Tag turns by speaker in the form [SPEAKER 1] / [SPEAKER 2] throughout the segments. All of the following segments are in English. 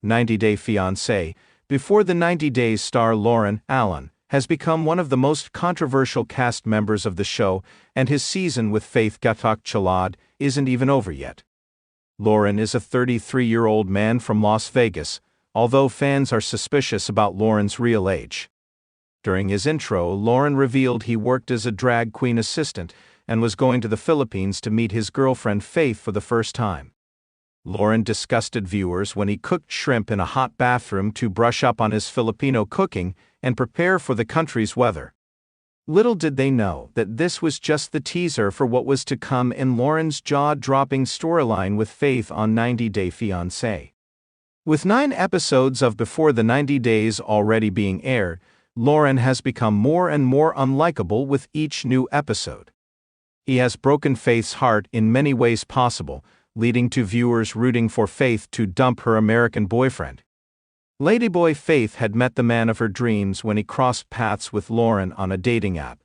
[SPEAKER 1] 90-Day Fiance, Before the 90 Days star Loren Allen has become one of the most controversial cast members of the show, and his season with Faith Gatak Chalad isn't even over yet. Loren is a 33-year-old man from Las Vegas, although fans are suspicious about Loren's real age. During his intro, Loren revealed he worked as a drag queen assistant and was going to the Philippines to meet his girlfriend Faith for the first time. Loren disgusted viewers when he cooked shrimp in a hot bathroom to brush up on his Filipino cooking and prepare for the country's weather. Little did they know that this was just the teaser for what was to come in Loren's jaw-dropping storyline with Faith on 90-Day Fiancé. With 9 episodes of Before the 90 Days already being aired, Loren has become more and more unlikable with each new episode. He has broken Faith's heart in many ways possible, leading to viewers rooting for Faith to dump her American boyfriend. Ladyboy Faith had met the man of her dreams when he crossed paths with Loren on a dating app.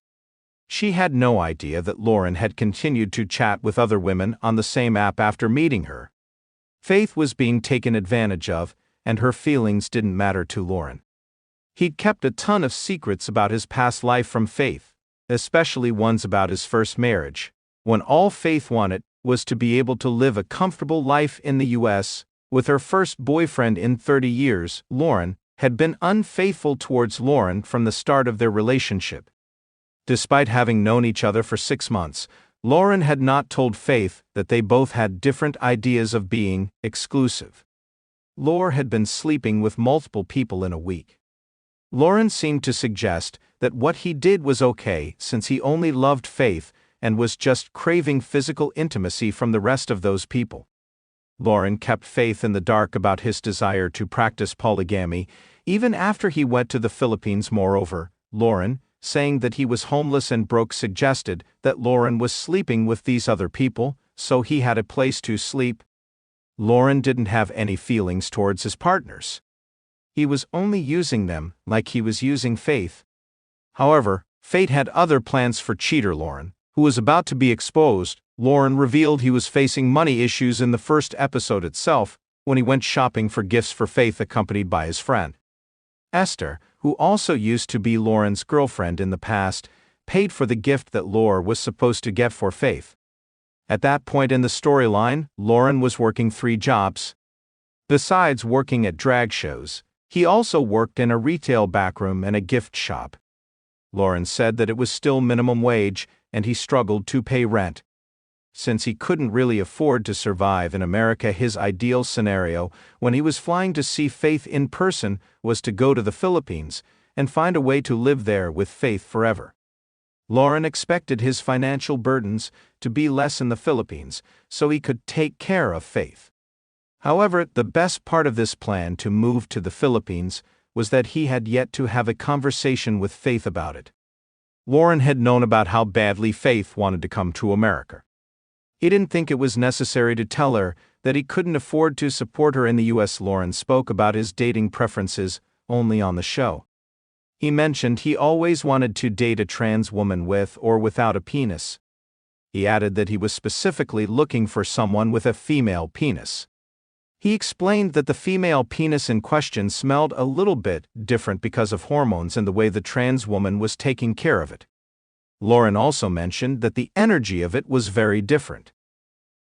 [SPEAKER 1] She had no idea that Loren had continued to chat with other women on the same app after meeting her. Faith was being taken advantage of, and her feelings didn't matter to Loren. He'd kept a ton of secrets about his past life from Faith, especially ones about his first marriage, when all Faith wanted was to be able to live a comfortable life in the U.S. With her first boyfriend in 30 years, Loren had been unfaithful towards Loren from the start of their relationship. Despite having known each other for 6 months, Loren had not told Faith that they both had different ideas of being exclusive. Loren had been sleeping with multiple people in a week. Loren seemed to suggest that what he did was okay since he only loved Faith and was just craving physical intimacy from the rest of those people. Loren kept Faith in the dark about his desire to practice polygamy, even after he went to the Philippines. Moreover, Loren, saying that he was homeless and broke, suggested that Loren was sleeping with these other people, so he had a place to sleep. Loren didn't have any feelings towards his partners. He was only using them like he was using Faith. However, Fate had other plans for cheater Loren, who was about to be exposed. Loren revealed he was facing money issues in the first episode itself, when he went shopping for gifts for Faith accompanied by his friend. Esther, who also used to be Loren's girlfriend in the past, paid for the gift that Loren was supposed to get for Faith. At that point in the storyline, Loren was working 3 jobs. Besides working at drag shows, he also worked in a retail backroom and a gift shop. Loren said that it was still minimum wage, and he struggled to pay rent. Since he couldn't really afford to survive in America, his ideal scenario when he was flying to see Faith in person was to go to the Philippines and find a way to live there with Faith forever. Loren expected his financial burdens to be less in the Philippines so he could take care of Faith. However, the best part of this plan to move to the Philippines was that he had yet to have a conversation with Faith about it. Loren had known about how badly Faith wanted to come to America. He didn't think it was necessary to tell her that he couldn't afford to support her in the U.S. Loren spoke about his dating preferences only on the show. He mentioned he always wanted to date a trans woman with or without a penis. He added that he was specifically looking for someone with a female penis. He explained that the female penis in question smelled a little bit different because of hormones and the way the trans woman was taking care of it. Loren also mentioned that the energy of it was very different.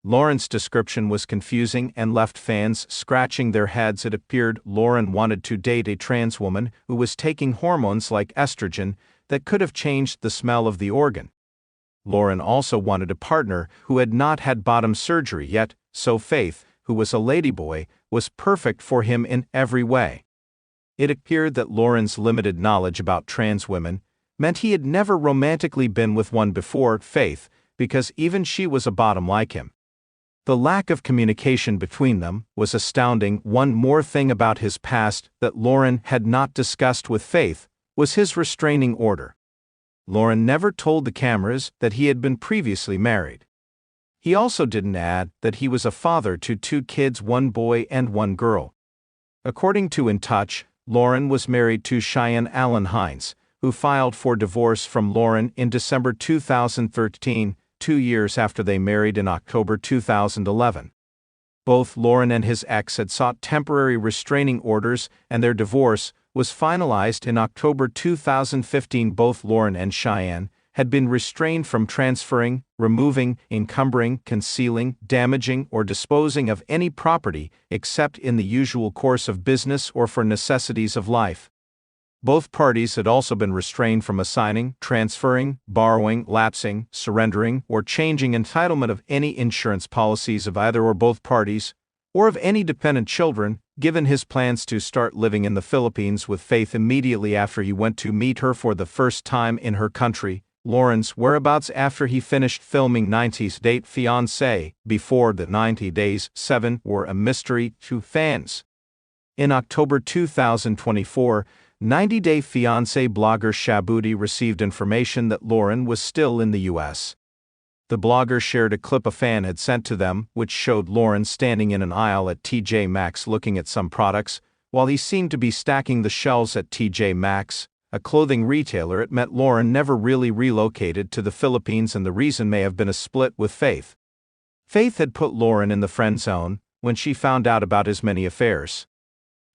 [SPEAKER 1] Loren's description was confusing and left fans scratching their heads. It appeared Loren wanted to date a trans woman who was taking hormones like estrogen that could have changed the smell of the organ. Loren also wanted a partner who had not had bottom surgery yet, so Faith, who was a ladyboy, was perfect for him in every way. It appeared that Loren's limited knowledge about trans women meant he had never romantically been with one before Faith, because even she was a bottom like him. The lack of communication between them was astounding. One more thing about his past that Loren had not discussed with Faith was his restraining order. Loren never told the cameras that he had been previously married. He also didn't add that he was a father to 2 kids, 1 boy and 1 girl. According to In Touch, Loren was married to Cheyenne Allen Hines, who filed for divorce from Loren in December 2013, 2 years after they married in October 2011. Both Loren and his ex had sought temporary restraining orders, and their divorce was finalized in October 2015. Both Loren and Cheyenne had been restrained from transferring, removing, encumbering, concealing, damaging, or disposing of any property except in the usual course of business or for necessities of life. Both parties had also been restrained from assigning, transferring, borrowing, lapsing, surrendering, or changing entitlement of any insurance policies of either or both parties, or of any dependent children. Given his plans to start living in the Philippines with Faith immediately after he went to meet her for the first time in her country, Loren's whereabouts after he finished filming 90's date Fiance before the 90 days 7 were a mystery to fans. In October 2024, 90 Day Fiancé blogger Shabuti received information that Loren was still in the U.S. The blogger shared a clip a fan had sent to them, which showed Loren standing in an aisle at TJ Maxx looking at some products, while he seemed to be stacking the shelves at TJ Maxx, a clothing retailer. It meant Loren never really relocated to the Philippines, and the reason may have been a split with Faith. Faith had put Loren in the friend zone when she found out about his many affairs.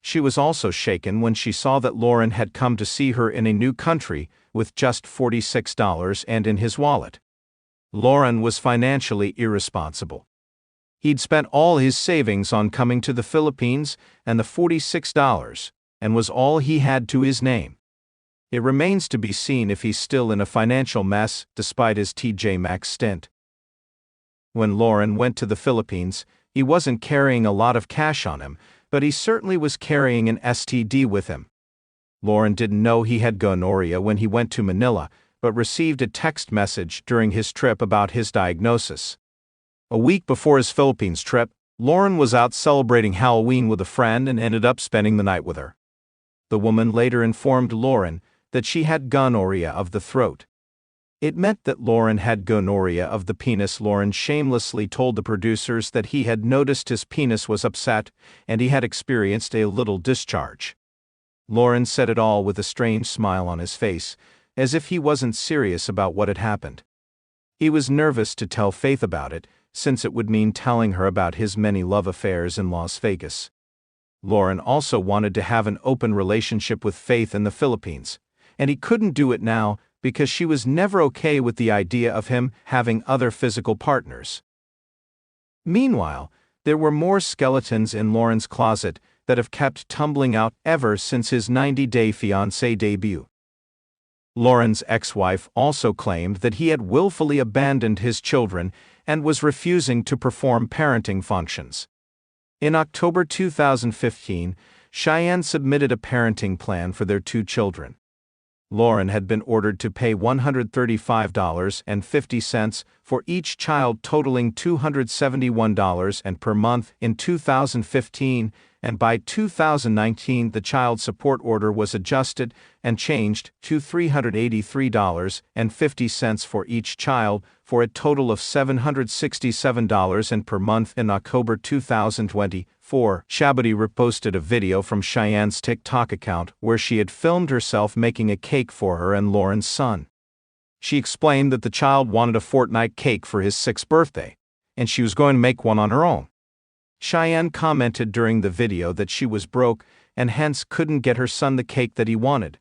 [SPEAKER 1] She was also shaken when she saw that Loren had come to see her in a new country with just $46 and in his wallet. Loren was financially irresponsible. He'd spent all his savings on coming to the Philippines, and the $46 and was all he had to his name. It remains to be seen if he's still in a financial mess despite his TJ Maxx stint. When Loren went to the Philippines, he wasn't carrying a lot of cash on him, but he certainly was carrying an STD with him. Loren didn't know he had gonorrhea when he went to Manila, but received a text message during his trip about his diagnosis. A week before his Philippines trip, Loren was out celebrating Halloween with a friend and ended up spending the night with her. The woman later informed Loren that she had gonorrhea of the throat. It meant that Loren had gonorrhea of the penis. Loren shamelessly told the producers that he had noticed his penis was upset and he had experienced a little discharge. Loren said it all with a strange smile on his face, as if he wasn't serious about what had happened. He was nervous to tell Faith about it, since it would mean telling her about his many love affairs in Las Vegas. Loren also wanted to have an open relationship with Faith in the Philippines, and he couldn't do it now because she was never okay with the idea of him having other physical partners. Meanwhile, there were more skeletons in Loren's closet that have kept tumbling out ever since his 90 Day Fiancé debut. Loren's ex-wife also claimed that he had willfully abandoned his children and was refusing to perform parenting functions. In October 2015, Cheyenne submitted a parenting plan for their 2 children. Loren had been ordered to pay $135.50 for each child, totaling $271 per month in 2015, and by 2019 the child support order was adjusted and changed to $383.50 for each child, for a total of $767 per month. In October 2024, Shabuti reposted a video from Cheyenne's TikTok account where she had filmed herself making a cake for her and Loren's son. She explained that the child wanted a fortnight cake for his 6th birthday, and she was going to make one on her own. Cheyenne commented during the video that she was broke and hence couldn't get her son the cake that he wanted.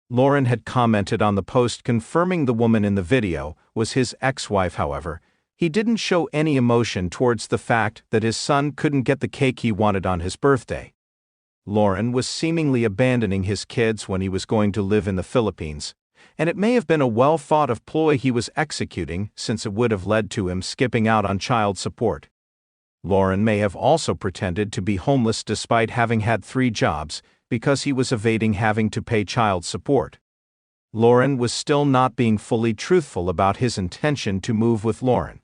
[SPEAKER 1] Loren had commented on the post confirming the woman in the video was his ex-wife. However, he didn't show any emotion towards the fact that his son couldn't get the cake he wanted on his birthday. Loren was seemingly abandoning his kids when he was going to live in the Philippines, and it may have been a well-thought-of ploy he was executing, since it would have led to him skipping out on child support. Loren may have also pretended to be homeless despite having had 3 jobs, because he was evading having to pay child support. Loren was still not being fully truthful about his intention to move with Loren.